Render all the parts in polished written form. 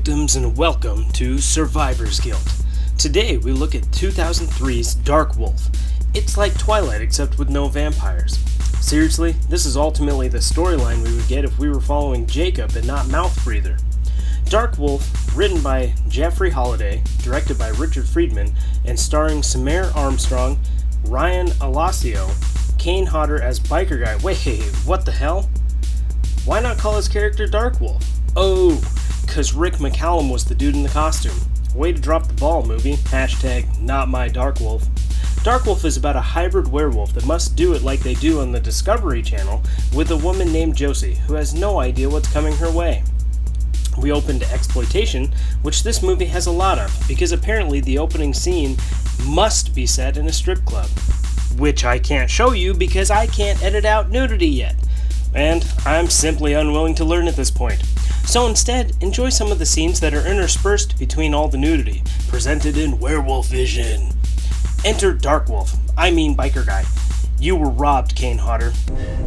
victims, and welcome to Survivor's Guild. Today we look at 2003's Darkwolf. It's like Twilight except with no vampires. Seriously, this is ultimately the storyline we would get if we were following Jacob and not Mouth Breather. Darkwolf, written by Jeffrey Holliday, directed by Richard Friedman, and starring Samir Armstrong, Ryan Alacio, Kane Hodder as Biker Guy. Wait, what the hell? Why not call his character Darkwolf? Oh, cause Rick McCallum was the dude in the costume. Way to drop the ball, movie. Hashtag not my Darkwolf. Darkwolf is about a hybrid werewolf that must do it like they do on the Discovery Channel with a woman named Josie who has no idea what's coming her way. We open to exploitation, which this movie has a lot of, because apparently the opening scene must be set in a strip club. Which I can't show you because I can't edit out nudity yet. And I'm simply unwilling to learn at this point. So instead, enjoy some of the scenes that are interspersed between all the nudity, presented in werewolf vision. Enter Darkwolf, I mean Biker Guy. You were robbed, Kane Hodder.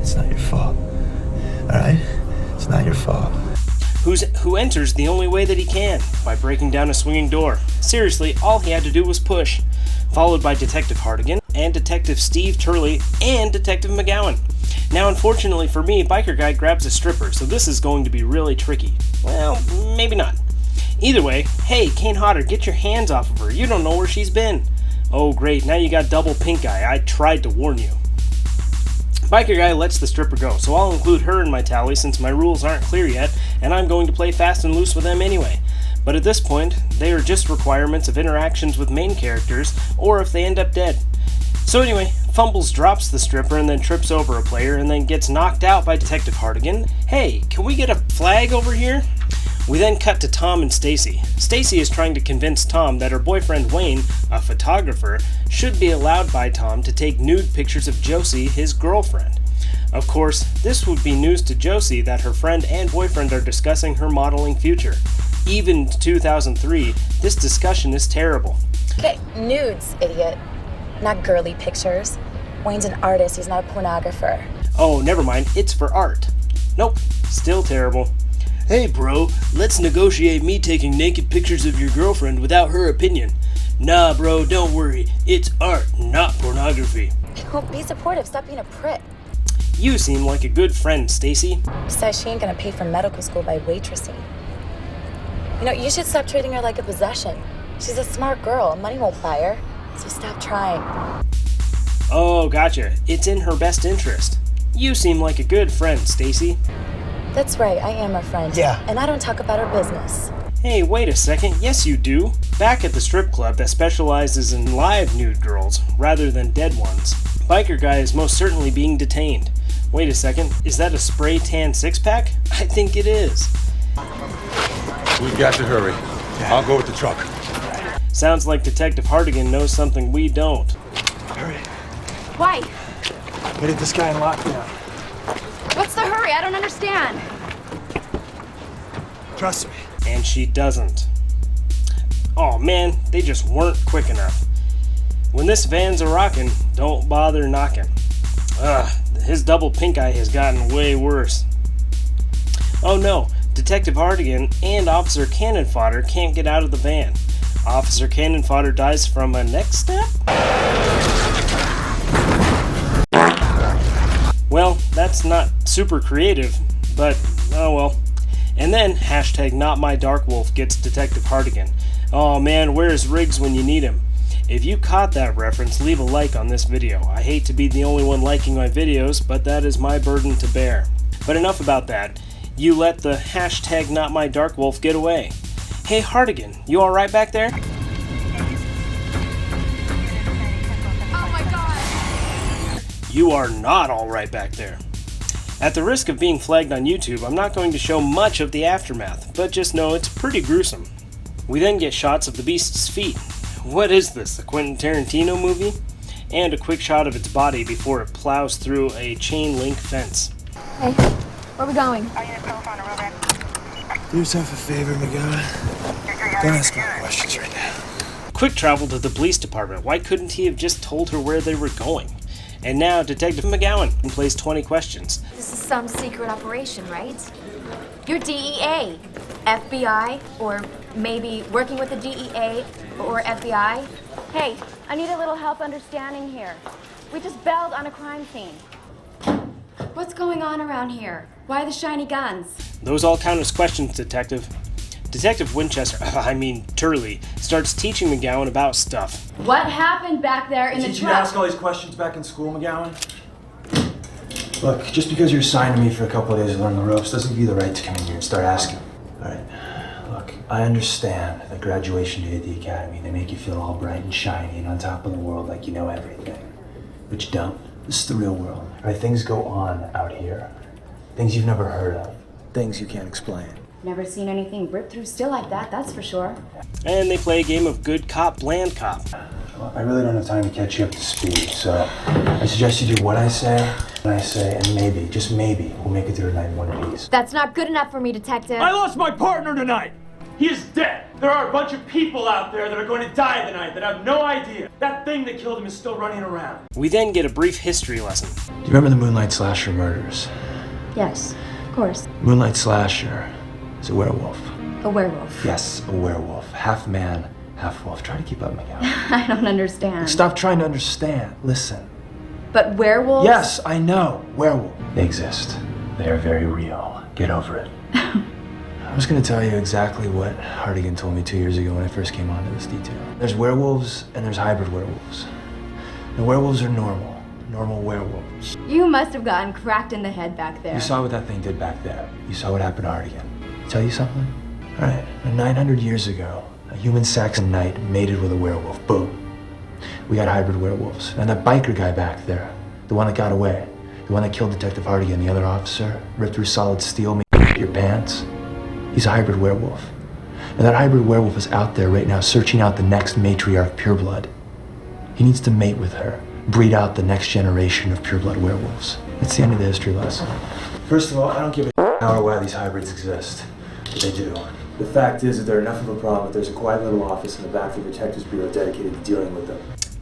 It's not your fault. Alright? It's not your fault. Who enters the only way that he can, by breaking down a swinging door. Seriously, all he had to do was push. Followed by Detective Hartigan, and Detective Steve Turley, and Detective McGowan. Now, unfortunately for me, Biker Guy grabs a stripper, so this is going to be really tricky. Well, maybe not. Either way, hey, Kane Hodder, get your hands off of her. You don't know where she's been. Oh, great, now you got double pink eye. I tried to warn you. Biker Guy lets the stripper go, so I'll include her in my tally since my rules aren't clear yet, and I'm going to play fast and loose with them anyway. But at this point, they are just requirements of interactions with main characters, or if they end up dead. So anyway, Fumbles drops the stripper and then trips over a player and then gets knocked out by Detective Hartigan. Hey, can we get a flag over here? We then cut to Tom and Stacy. Stacy is trying to convince Tom that her boyfriend Wayne, a photographer, should be allowed by Tom to take nude pictures of Josie, his girlfriend. Of course, this would be news to Josie that her friend and boyfriend are discussing her modeling future. Even in 2003, this discussion is terrible. Okay, nudes, idiot. Not girly pictures. Wayne's an artist, he's not a pornographer. Oh, never mind, it's for art. Nope, still terrible. Hey bro, let's negotiate me taking naked pictures of your girlfriend without her opinion. Nah bro, don't worry, it's art, not pornography. Oh, be supportive, stop being a prick. You seem like a good friend, Stacy. Besides, she ain't gonna pay for medical school by waitressing. You know, you should stop treating her like a possession. She's a smart girl, money won't buy her. So stop trying. Oh, gotcha. It's in her best interest. You seem like a good friend, Stacy. That's right, I am her friend. Yeah. And I don't talk about her business. Hey, wait a second. Yes, you do. Back at the strip club that specializes in live nude girls rather than dead ones, Biker Guy is most certainly being detained. Wait a second. Is that a spray tan six-pack? I think it is. We've got to hurry. I'll go with the truck. Sounds like Detective Hartigan knows something we don't. Hurry. Why? Get this guy in lockdown. What's the hurry? I don't understand. Trust me. And she doesn't. Oh man, they just weren't quick enough. When this van's a-rockin', don't bother knocking. His double pink eye has gotten way worse. Oh no, Detective Hartigan and Officer Cannon Fodder can't get out of the van. Officer Cannon Fodder dies from a neck step? Well, that's not super creative, but oh well. And then, hashtag not my Darkwolf gets Detective Hartigan. Oh man, where's Riggs when you need him? If you caught that reference, leave a like on this video. I hate to be the only one liking my videos, but that is my burden to bear. But enough about that. You let the hashtag not my Darkwolf get away. Hey Hartigan, you alright back there? Oh my god! You are not alright back there. At the risk of being flagged on YouTube, I'm not going to show much of the aftermath, but just know it's pretty gruesome. We then get shots of the beast's feet. What is this, a Quentin Tarantino movie? And a quick shot of its body before it plows through a chain link fence. Hey, where are we going? Do yourself a favor, McGowan. Don't ask me questions right now. Quick travel to the police department. Why couldn't he have just told her where they were going? And now Detective McGowan plays 20 questions. This is some secret operation, right? You're DEA. FBI, or maybe working with the DEA or FBI. Hey, I need a little help understanding here. We just bailed on a crime scene. What's going on around here? Why the shiny guns? Those all count as questions, Detective. Detective Turley, starts teaching McGowan about stuff. What happened back there in the Did you truck? ask all these questions back in school, McGowan? Look, just because you're assigned to me for a couple of days to learn the ropes doesn't give you the right to come in here and start asking. All right, look, I understand that graduation day at the academy, they make you feel all bright and shiny and on top of the world like you know everything. But you don't. This is the real world. All right, things go on out here. Things you've never heard of. Things you can't explain. Never seen anything ripped through steel like that, that's for sure. And they play a game of good cop, bland cop. Well, I really don't have time to catch you up to speed, so I suggest you do what I say, and maybe, just maybe, we'll make it through tonight in one piece. That's not good enough for me, Detective. I lost my partner tonight! He is dead! There are a bunch of people out there that are going to die tonight that have no idea. That thing that killed him is still running around. We then get a brief history lesson. Do you remember the Moonlight Slasher murders? Yes, of course. Moonlight Slasher is a werewolf. A werewolf. Yes, a werewolf. Half man, half wolf. Try to keep up, Miguel. I don't understand. Stop trying to understand. Listen. But werewolves? Yes, I know. Werewolf. They exist. They are very real. Get over it. I was going to tell you exactly what Hardigan told me 2 years ago when I first came onto this detail. There's werewolves and there's hybrid werewolves. The werewolves are normal werewolves. You must have gotten cracked in the head back there. You saw what that thing did back there. You saw what happened to Hardigan. Tell you something? All right, 900 years ago, a human Saxon knight mated with a werewolf. Boom. We got hybrid werewolves. And that biker guy back there, the one that got away, the one that killed Detective Hardigan, the other officer, ripped through solid steel, made your pants. He's a hybrid werewolf. And that hybrid werewolf is out there right now searching out the next matriarch pureblood. He needs to mate with her, breed out the next generation of pureblood werewolves. That's the end of the history lesson. First of all, I don't give a how or why these hybrids exist. But they do. The fact is that they're enough of a problem that there's a quiet little office in the back of the Detectives Bureau dedicated to dealing with them.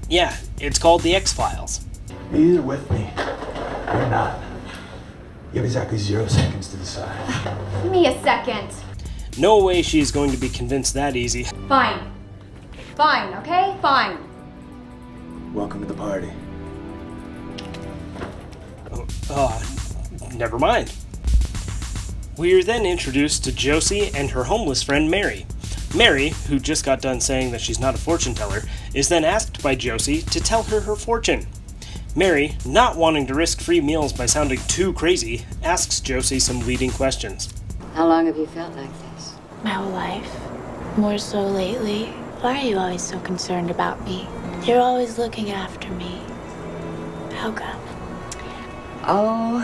Yeah, it's called the X-Files. You're either with me or not. You have exactly 0 seconds to decide. Give me a second. No way she's going to be convinced that easy. Fine. Fine, okay? Fine. Welcome to the party. Never mind. We are then introduced to Josie and her homeless friend Mary. Mary, who just got done saying that she's not a fortune teller, is then asked by Josie to tell her her fortune. Mary, not wanting to risk free meals by sounding too crazy, asks Josie some leading questions. How long have you felt like this? My whole life. More so lately. Why are you always so concerned about me? You're always looking after me. How come? Oh,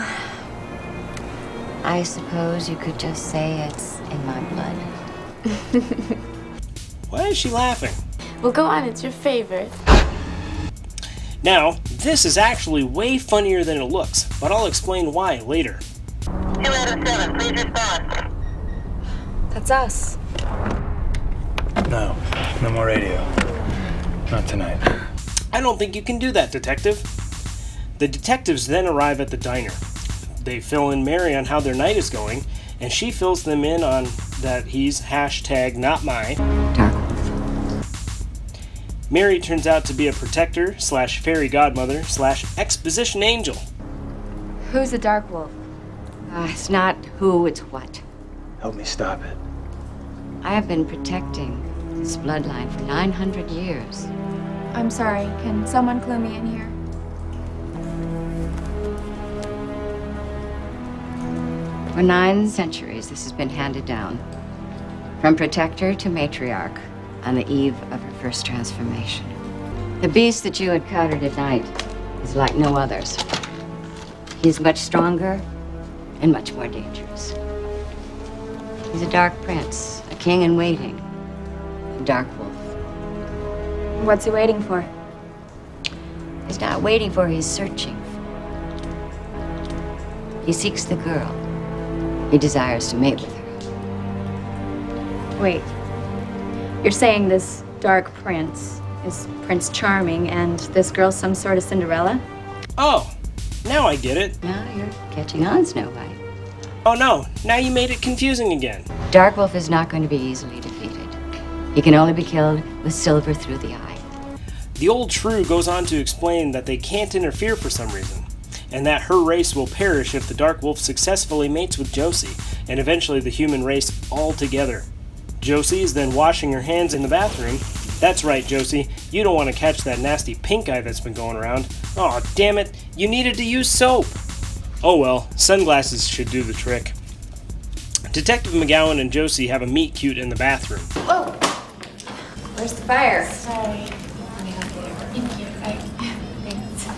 I suppose you could just say it's in my blood. Why is she laughing? Well, go on, it's your favorite. Now, this is actually way funnier than it looks, but I'll explain why later. 2 out of 7, please respond. That's us. No more radio. Not tonight. I don't think you can do that, Detective. The detectives then arrive at the diner. They fill in Mary on how their night is going, and she fills them in on that he's #NotMy. Darkwolf. Mary turns out to be a protector / fairy godmother / exposition angel. Who's a Darkwolf? It's not who, it's what. Help me stop it. I have been protecting this bloodline for 900 years. I'm sorry, can someone clue me in here? For 9 centuries, this has been handed down. From protector to matriarch, on the eve of her first transformation. The beast that you encountered at night is like no others. He is much stronger and much more dangerous. He's a dark prince, a king in waiting, a dark wolf. What's he waiting for? He's not waiting for, he's searching for. He seeks the girl. He desires to mate with her. Wait. You're saying this dark prince is Prince Charming and this girl's some sort of Cinderella? Oh, now I get it. Now you're catching on, Snow White. Oh no, now you made it confusing again. Darkwolf is not going to be easily defeated. He can only be killed with silver through the eye. The old shrew goes on to explain that they can't interfere for some reason, and that her race will perish if the Darkwolf successfully mates with Josie, and eventually the human race altogether. Josie is then washing her hands in the bathroom. That's right, Josie, you don't want to catch that nasty pink eye that's been going around. Aw, damn it, you needed to use soap! Oh well, sunglasses should do the trick. Detective McGowan and Josie have a meet cute in the bathroom. Whoa! Where's the fire? Sorry. Thank you. Thanks.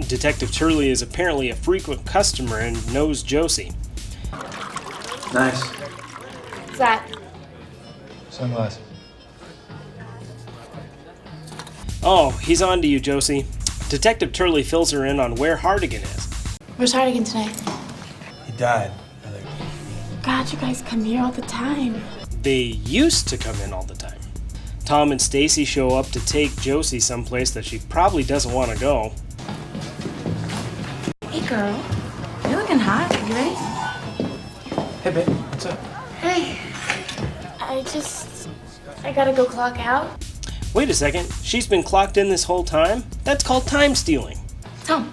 Detective Turley is apparently a frequent customer and knows Josie. Nice. What's that? Sunglasses. Oh, he's on to you, Josie. Detective Turley fills her in on where Hardigan is. Where's Hardigan tonight? He died. God, you guys come here all the time. They used to come in all the time. Tom and Stacy show up to take Josie someplace that she probably doesn't want to go. Hey, girl. You're looking hot. You ready? Hey, babe. What's up? Hey. I gotta go clock out. Wait a second, she's been clocked in this whole time? That's called time stealing. Tom.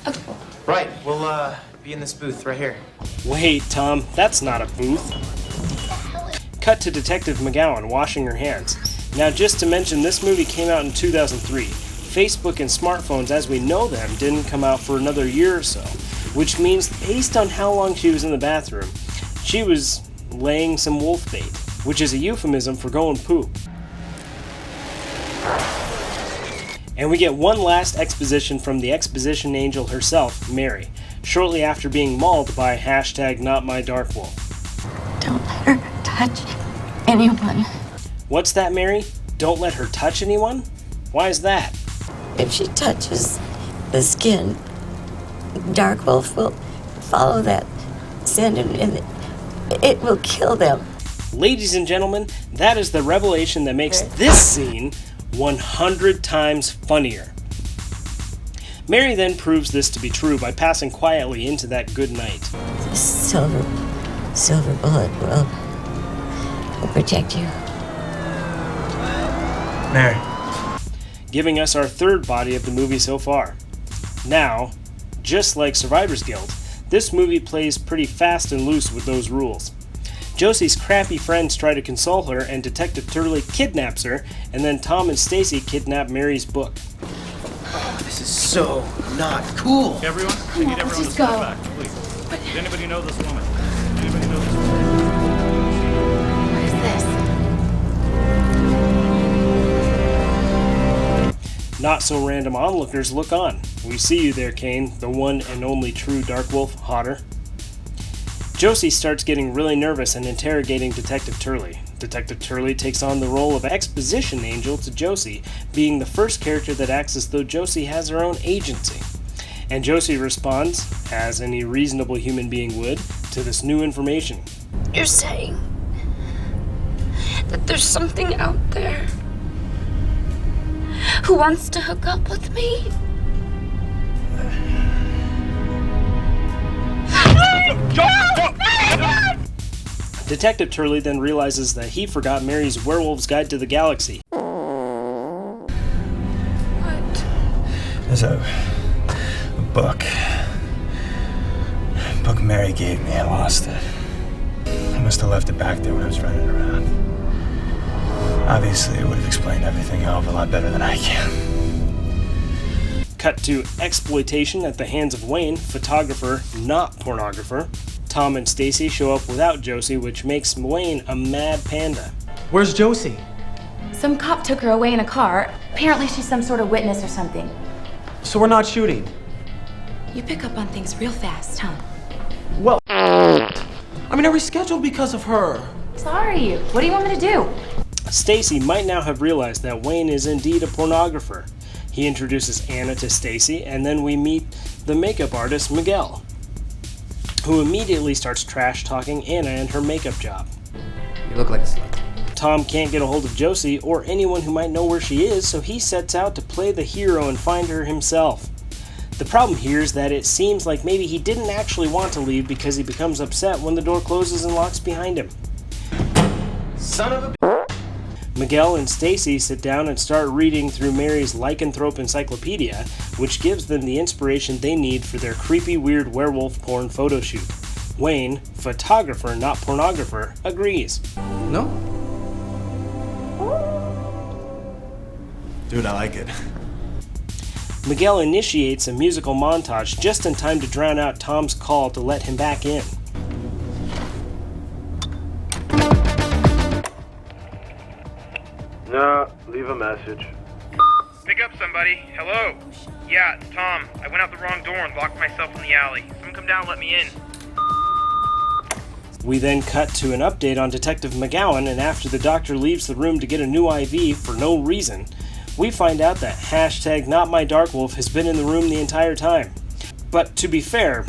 Okay. Right, we'll be in this booth right here. Wait, Tom, that's not a booth. Cut to Detective McGowan washing her hands. Now, just to mention, this movie came out in 2003. Facebook and smartphones as we know them didn't come out for another year or so, which means based on how long she was in the bathroom, she was laying some wolf bait, which is a euphemism for going poop. And we get one last exposition from the exposition angel herself, Mary, shortly after being mauled by #NotMyDarkWolf. Don't let her touch anyone. What's that, Mary? Don't let her touch anyone? Why is that? If she touches the skin, Darkwolf will follow that scent and it will kill them. Ladies and gentlemen, that is the revelation that makes this scene 100 times funnier. Mary then proves this to be true by passing quietly into that good night. The silver bullet will protect you. Mary. Giving us our third body of the movie so far. Now, just like Survivor's Guild, this movie plays pretty fast and loose with those rules. Josie's crappy friends try to console her and Detective Turley kidnaps her, and then Tom and Stacy kidnap Mary's book. Oh, this is so not cool. Everyone, Come on, let's just go. Back, please. Does anybody know this woman? Anybody know this woman? What is this? Not so random onlookers look on. We see you there, Kane, the one and only true Darkwolf, hotter. Josie starts getting really nervous and interrogating Detective Turley. Detective Turley takes on the role of exposition angel to Josie, being the first character that acts as though Josie has her own agency. And Josie responds, as any reasonable human being would, to this new information. You're saying that there's something out there who wants to hook up with me? Detective Turley then realizes that he forgot Mary's Werewolf's Guide to the Galaxy. What? There's a book. Book Mary gave me. I lost it. I must have left it back there when I was running around. Obviously, it would have explained everything a hell of a lot better than I can. Cut to exploitation at the hands of Wayne, photographer, not pornographer. Tom and Stacy show up without Josie, which makes Wayne a mad panda. Where's Josie? Some cop took her away in a car. Apparently she's some sort of witness or something. So we're not shooting. You pick up on things real fast, huh? Well, I mean, I rescheduled because of her. Sorry. What do you want me to do? Stacy might now have realized that Wayne is indeed a pornographer. He introduces Anna to Stacy, and then we meet the makeup artist Miguel, who immediately starts trash-talking Anna and her makeup job. You look like a slut. Tom can't get a hold of Josie or anyone who might know where she is, so he sets out to play the hero and find her himself. The problem here is that it seems like maybe he didn't actually want to leave because he becomes upset when the door closes and locks behind him. Son of a... Miguel and Stacy sit down and start reading through Mary's lycanthrope encyclopedia, which gives them the inspiration they need for their creepy, weird werewolf porn photo shoot. Wayne, photographer, not pornographer, agrees. No? Dude, I like it. Miguel initiates a musical montage just in time to drown out Tom's call to let him back in. Nah, leave a message. Pick up somebody. Hello? Yeah, it's Tom. I went out the wrong door and locked myself in the alley. Someone come down and let me in. We then cut to an update on Detective McGowan, and after the doctor leaves the room to get a new IV for no reason, we find out that #NotMyDarkWolf has been in the room the entire time. But to be fair,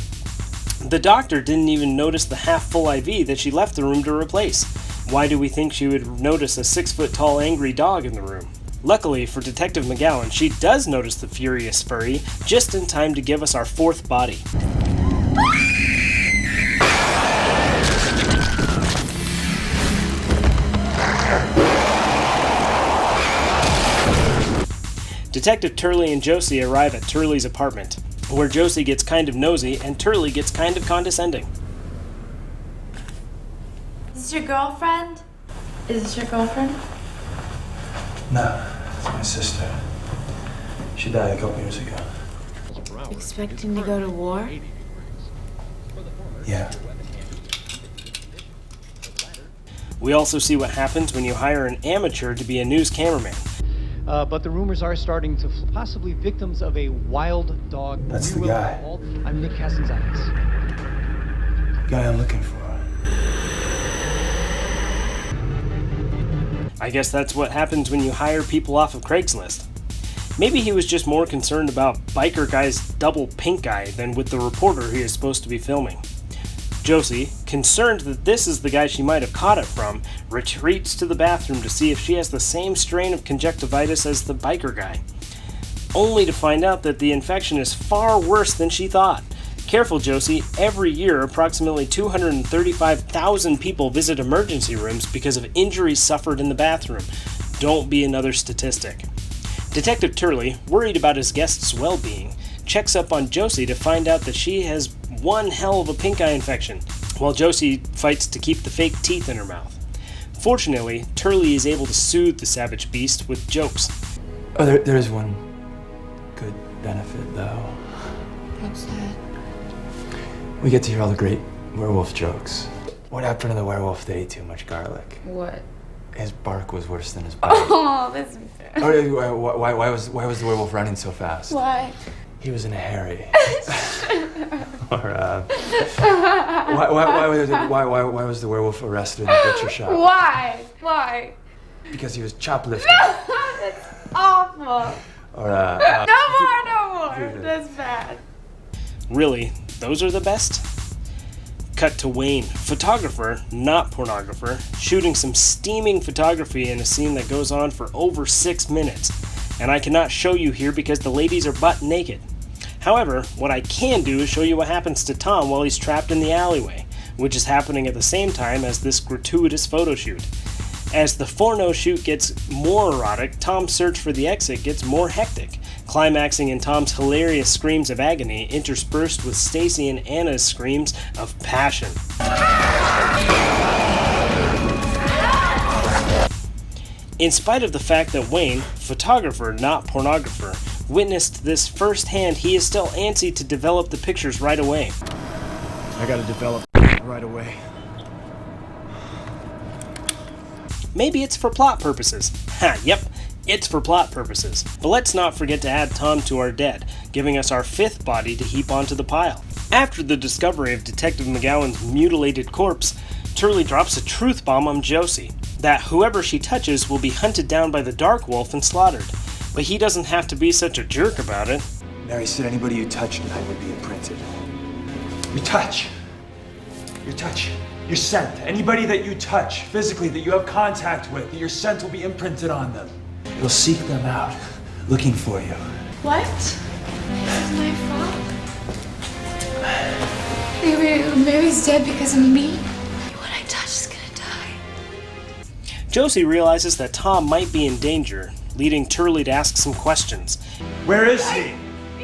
the doctor didn't even notice the half-full IV that she left the room to replace. Why do we think she would notice a 6-foot-tall angry dog in the room? Luckily for Detective McGowan, she does notice the furious furry just in time to give us our fourth body. Detective Turley and Josie arrive at Turley's apartment, where Josie gets kind of nosy and Turley gets kind of condescending. Is this your girlfriend? Is this your girlfriend? No, it's my sister. She died a couple years ago. Expecting to go to war? Yeah. We also see what happens when you hire an amateur to be a news cameraman. But the rumors are starting to possibly victims of a wild dog. That's the guy. I'm Nick Cassinzakis. Guy I'm looking for. I guess that's what happens when you hire people off of Craigslist. Maybe he was just more concerned about biker guy's double pink eye than with the reporter he is supposed to be filming. Josie, concerned that this is the guy she might have caught it from, retreats to the bathroom to see if she has the same strain of conjunctivitis as the biker guy, only to find out that the infection is far worse than she thought. Careful, Josie. Every year, approximately 235,000 people visit emergency rooms because of injuries suffered in the bathroom. Don't be another statistic. Detective Turley, worried about his guest's well-being, checks up on Josie to find out that she has one hell of a pink eye infection, while Josie fights to keep the fake teeth in her mouth. Fortunately, Turley is able to soothe the savage beast with jokes. Oh, there's one good benefit, though. What's that? We get to hear all the great werewolf jokes. What happened to the werewolf that ate too much garlic? What? His bark was worse than his bite. Oh, this is Oh, why was the werewolf running so fast? Why? He was in a hurry. Or why was the werewolf arrested in the butcher shop? Why? Why? Because he was choplifting. That's awful. Or No more. That's bad. Really, those are the best? Cut to Wayne, photographer, not pornographer, shooting some steaming photography in a scene that goes on for over 6 minutes. And I cannot show you here because the ladies are butt naked. However, what I can do is show you what happens to Tom while he's trapped in the alleyway, which is happening at the same time as this gratuitous photo shoot. As the porno shoot gets more erotic, Tom's search for the exit gets more hectic, climaxing in Tom's hilarious screams of agony interspersed with Stacy and Anna's screams of passion. In spite of the fact that Wayne, photographer, not pornographer, witnessed this firsthand, he is still antsy to develop the pictures right away. I gotta develop right away. Maybe it's for plot purposes. Ha, yep, it's for plot purposes. But let's not forget to add Tom to our dead, giving us our 5th body to heap onto the pile. After the discovery of Detective McGowan's mutilated corpse, Turley drops a truth bomb on Josie, that whoever she touches will be hunted down by the Darkwolf and slaughtered. But he doesn't have to be such a jerk about it. Mary said anybody you touch tonight would be imprinted. You touch. Your touch. Your scent. Anybody that you touch physically, that you have contact with, your scent will be imprinted on them. It'll seek them out, looking for you. What? This is my fault. Mary's dead because of me. What I touch is gonna die. Josie realizes that Tom might be in danger, leading Turley to ask some questions. Where is he?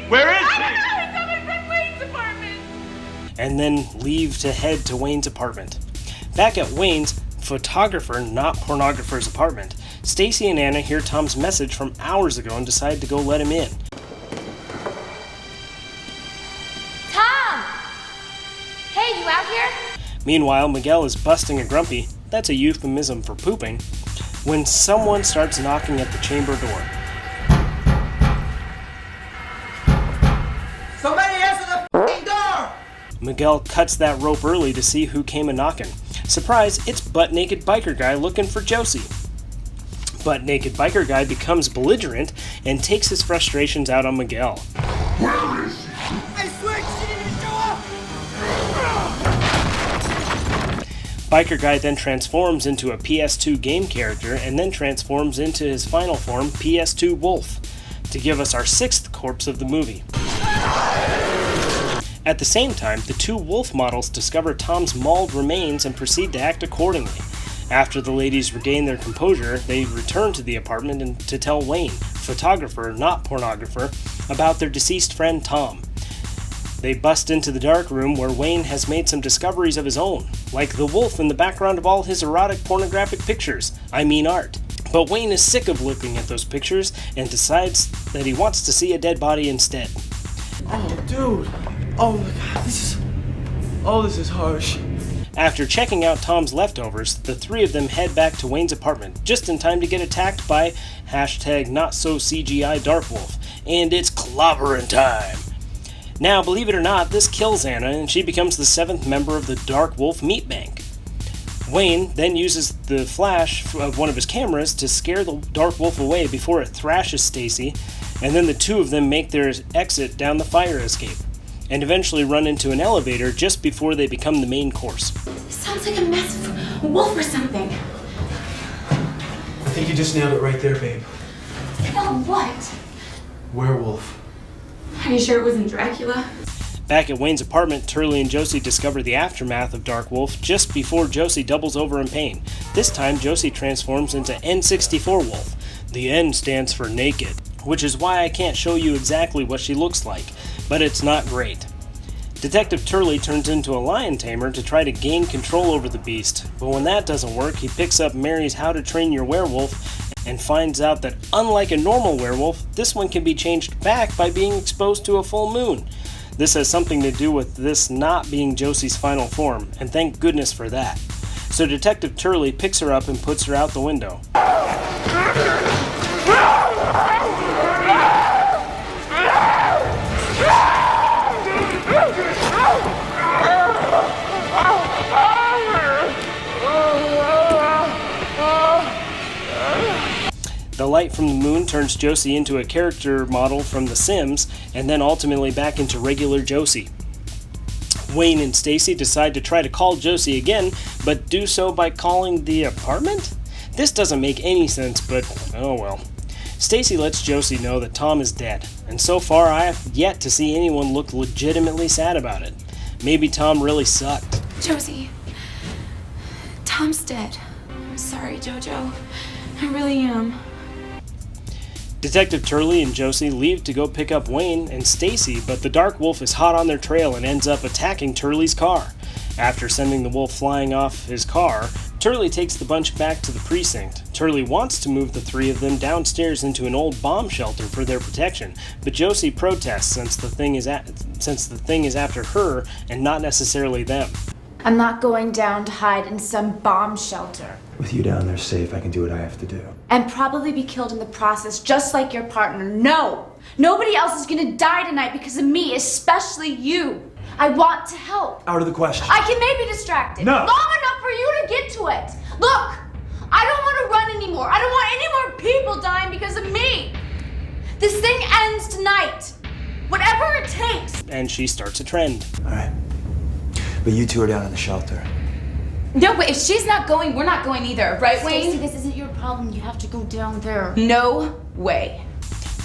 Where is he? And then leave to head to Wayne's apartment. Back at Wayne's photographer, not pornographer's apartment, Stacy and Anna hear Tom's message from hours ago and decide to go let him in. Tom! Hey, you out here? Meanwhile, Miguel is busting a grumpy, that's a euphemism for pooping, when someone starts knocking at the chamber door. Somebody answer the f***ing door! Miguel cuts that rope early to see who came a-knockin'. Surprise, it's butt-naked biker guy looking for Josie. Butt-naked biker guy becomes belligerent and takes his frustrations out on Miguel. Where is she? I swear she didn't show up! Biker guy then transforms into a PS2 game character and then transforms into his final form, PS2 Wolf, to give us our 6th corpse of the movie. At the same time, the two wolf models discover Tom's mauled remains and proceed to act accordingly. After the ladies regain their composure, they return to the apartment and to tell Wayne, photographer, not pornographer, about their deceased friend Tom. They bust into the dark room where Wayne has made some discoveries of his own, like the wolf in the background of all his erotic pornographic pictures, I mean art. But Wayne is sick of looking at those pictures and decides that he wants to see a dead body instead. Oh, dude. Oh my god, this is harsh. After checking out Tom's leftovers, the three of them head back to Wayne's apartment, just in time to get attacked by #NotSoCGI Darkwolf, and it's clobbering time. Now, believe it or not, this kills Anna, and she becomes the 7th member of the Darkwolf meat bank. Wayne then uses the flash of one of his cameras to scare the Darkwolf away before it thrashes Stacy, and then the two of them make their exit down the fire escape, and eventually run into an elevator just before they become the main course. This sounds like a massive wolf or something. I think you just nailed it right there, babe. Kill what? Werewolf. Are you sure it wasn't Dracula? Back at Wayne's apartment, Turley and Josie discover the aftermath of Darkwolf just before Josie doubles over in pain. This time, Josie transforms into N64 Wolf. The N stands for naked, which is why I can't show you exactly what she looks like, but it's not great. Detective Turley turns into a lion tamer to try to gain control over the beast, but when that doesn't work, he picks up Mary's How to Train Your Werewolf and finds out that unlike a normal werewolf, this one can be changed back by being exposed to a full moon. This has something to do with this not being Josie's final form, and thank goodness for that. So Detective Turley picks her up and puts her out the window. The light from the moon turns Josie into a character model from The Sims, and then ultimately back into regular Josie. Wayne and Stacy decide to try to call Josie again, but do so by calling the apartment? This doesn't make any sense, but oh well. Stacy lets Josie know that Tom is dead, and so far I have yet to see anyone look legitimately sad about it. Maybe Tom really sucked. Josie, Tom's dead. I'm sorry, Jojo. I really am. Detective Turley and Josie leave to go pick up Wayne and Stacy, but the Dark Wolf is hot on their trail and ends up attacking Turley's car. After sending the wolf flying off his car, Turley takes the bunch back to the precinct. Turley wants to move the three of them downstairs into an old bomb shelter for their protection, but Josie protests since the thing is after her and not necessarily them. I'm not going down to hide in some bomb shelter. With you down there safe, I can do what I have to do. And probably be killed in the process, just like your partner. No! Nobody else is gonna die tonight because of me, especially you. I want to help. Out of the question. I can maybe distract it. No. Long enough for you to get to it. Look, I don't want to run anymore. I don't want any more people dying because of me. This thing ends tonight. Whatever it takes. And she starts a trend. All right. But you two are down in the shelter. No, but if she's not going, we're not going either, right, Wayne? Stacey, this isn't your problem. You have to go down there. No way.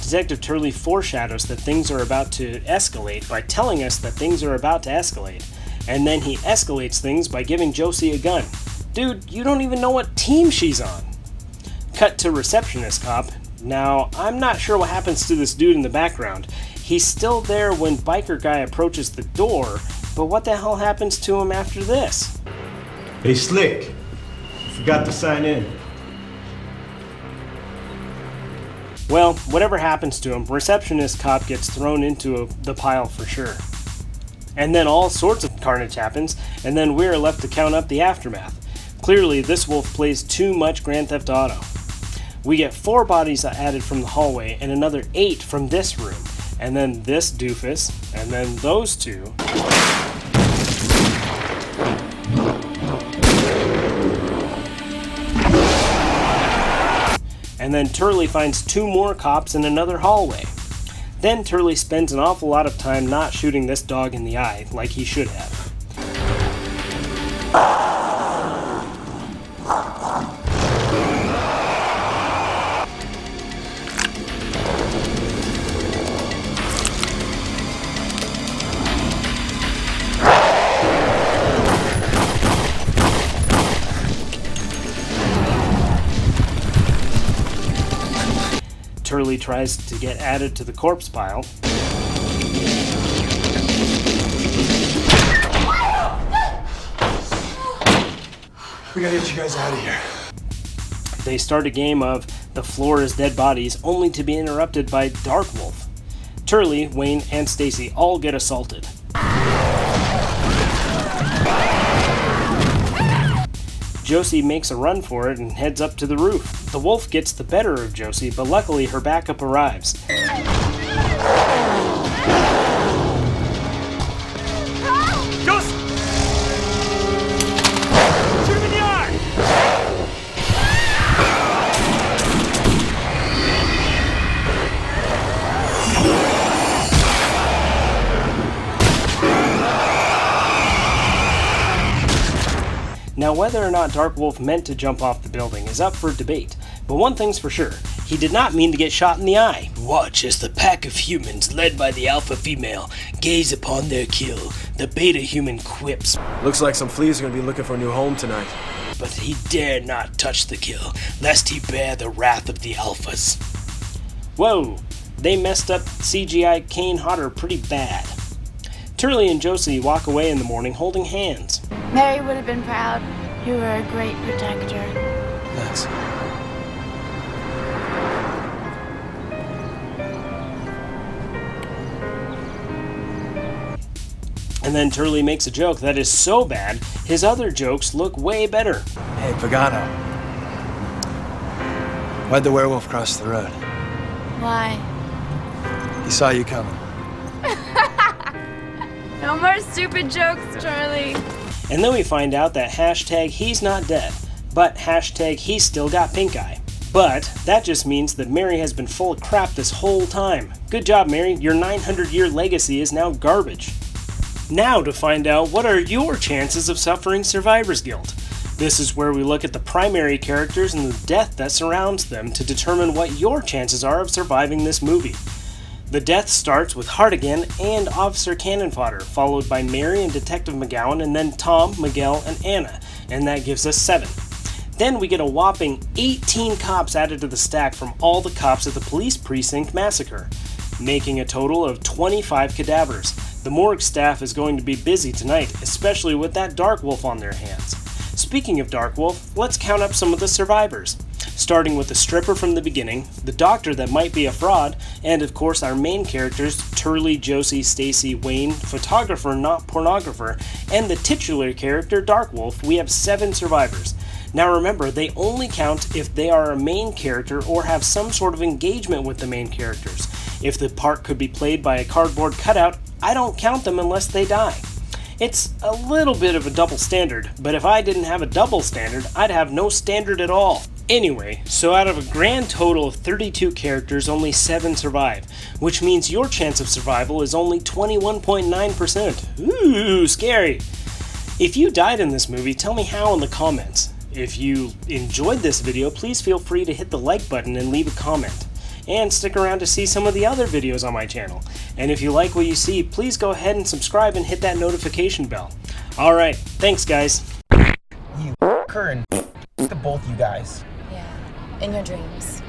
Detective Turley foreshadows that things are about to escalate by telling us that things are about to escalate. and then he escalates things by giving Josie a gun. Dude, you don't even know what team she's on. Cut to receptionist cop. Now, I'm not sure what happens to this dude in the background. He's still there when biker guy approaches the door, but what the hell happens to him after this? Hey, Slick. You forgot to sign in. Well, whatever happens to him, receptionist cop gets thrown into the pile for sure. And then all sorts of carnage happens, and then we're left to count up the aftermath. Clearly, this wolf plays too much Grand Theft Auto. We get 4 bodies added from the hallway, and another 8 from this room, and then this doofus, and then those 2. And then Turley finds 2 more cops in another hallway. Then Turley spends an awful lot of time not shooting this dog in the eye like he should have. Turley tries to get added to the corpse pile. We gotta get you guys out of here. They start a game of the floor is dead bodies, only to be interrupted by Darkwolf. Turley, Wayne, and Stacy all get assaulted. Josie makes a run for it and heads up to the roof. The wolf gets the better of Josie, but luckily her backup arrives. Josie! Shoot him in the eye! Now, whether or not Darkwolf meant to jump off the building is up for debate, but one thing's for sure, he did not mean to get shot in the eye. Watch as the pack of humans led by the alpha female gaze upon their kill. The beta human quips. Looks like some fleas are gonna be looking for a new home tonight. But he dare not touch the kill, lest he bear the wrath of the alphas. Whoa, they messed up CGI Kane Hodder pretty bad. Turley and Josie walk away in the morning holding hands. Mary would have been proud. You were a great protector. Thanks. And then Turley makes a joke that is so bad, his other jokes look way better. Hey, Pagano. Why'd the werewolf cross the road? Why? He saw you coming. No more stupid jokes, Charlie. And then we find out that hashtag he's not dead, but hashtag he's still got pink eye. But that just means that Mary has been full of crap this whole time. Good job, Mary. Your 900-year legacy is now garbage. Now to find out what are your chances of suffering survivor's guilt. This is where we look at the primary characters and the death that surrounds them to determine what your chances are of surviving this movie. The death starts with Hartigan and Officer Cannon Fodder, followed by Mary and Detective McGowan, and then Tom, Miguel, and Anna, and that gives us 7. Then we get a whopping 18 cops added to the stack from all the cops at the police precinct massacre, making a total of 25 cadavers. The morgue staff is going to be busy tonight, especially with that Darkwolf on their hands. Speaking of Darkwolf, let's count up some of the survivors. Starting with the stripper from the beginning, the doctor that might be a fraud, and of course our main characters, Turley, Josie, Stacy, Wayne, photographer not pornographer, and the titular character, Darkwolf, we have 7 survivors. Now remember, they only count if they are a main character or have some sort of engagement with the main characters. If the part could be played by a cardboard cutout, I don't count them unless they die. It's a little bit of a double standard, but if I didn't have a double standard, I'd have no standard at all. Anyway, so out of a grand total of 32 characters, only 7 survive, which means your chance of survival is only 21.9%. Ooh, scary. If you died in this movie, tell me how in the comments. If you enjoyed this video, please feel free to hit the like button and leave a comment. and stick around to see some of the other videos on my channel. And if you like what you see, please go ahead and subscribe and hit that notification bell. Alright, thanks guys. You, Curran, to both you guys. Yeah, in your dreams.